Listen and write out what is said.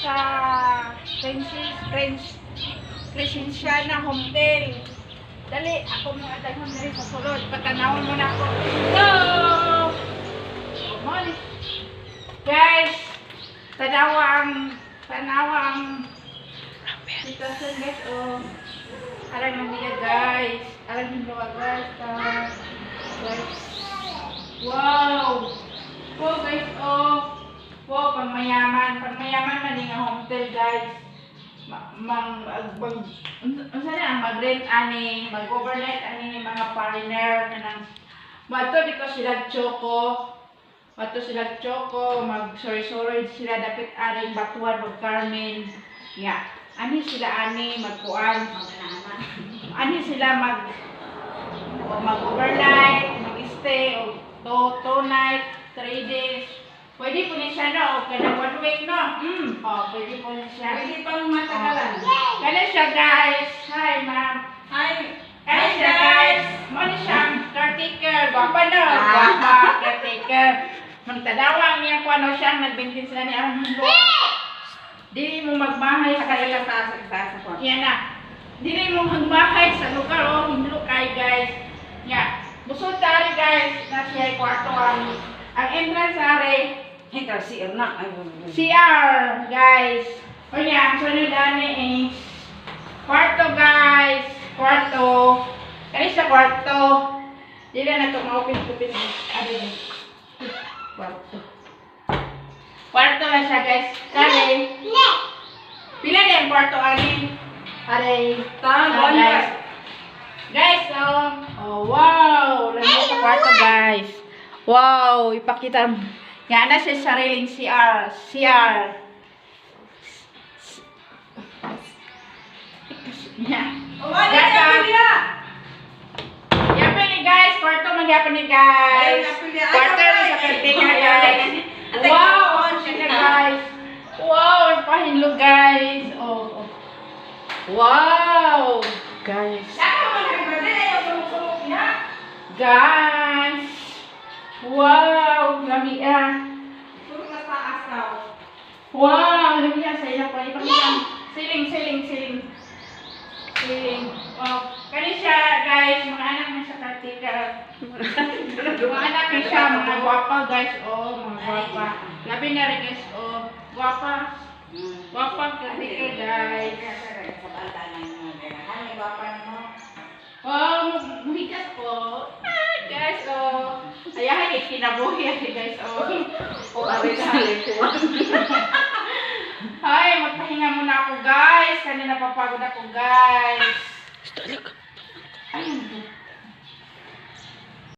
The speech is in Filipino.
sa Crescenciana Hotel. Dali, ako mga daghang dali sa sulod. Patanawin mo na ako. Go! Good morning. Guys, tanawang sitwasyon guys. Oh, alam mo niya guys. Alam mo ba guys? Guys. Wow! Oh guys, oh. Wow, pangmayaman man nga hotel guys. Mag-rent ani, mag-overnight ani mga foreigner kanang mato dito sila Choco. Mag-sorry sila dapit aring Batuan o Carmen. Ya, ani sila ani magkuan, ani sila mag-overnight, mag-stay o 2 night, 3 days. Pwede po niya siya, no? Okay na 1 week, no? Pwede po niya siya. Pwede pang matagalan. Kaya siya, guys. Hi, ma'am. Hi. Kaya siya, guys. Muna siyang caretaker. Gwapa, no? Gwapa, caretaker. Magtadawang niya kung ano siyang nagbintin sila ni Armando. Dili mo magbahay sa yan na. Dili mo magbahay sa lugar, oh. Hinlo kay, guys. Yan. Busod tari, guys. Na siya kwarto ang entrance are CR na. CR, guys. O yan, sunod dani is kwarto, guys. Kwarto. Kaya sa kwarto. Dili na ito maupin-upin. Kwarto. Kwarto na siya, guys. Kali. Pila na yung kwarto, ani? Aray. Guys. Guys, oh wow. Lagi sa kwarto, guys. Wow, ipakita mo. Yan na siya sariling CR. Yan. Yapin ni guys, kwarto magyapin ni guys. Kwarto na sa caretaker guys. Wow, siya guys. Wow, ipahinlo guys. Oh. Wow, guys. Guys. Wow, lami Wow, lami sa iya pa ipakita. Siling. Wow. Kani siya, guys, mga anak na sa caretaker. Mga anak na siya, mga gwapa, guys, oh, mga gwapa. Labi na rin, guys, oh, gwapa. Gwapa, caretaker, guys. Oh, muhigas po. Guys, oh. Ayahan, ikinabuhi, guys, oh. Ay, magpahinga muna ako, guys. Kanina papagod ako, guys.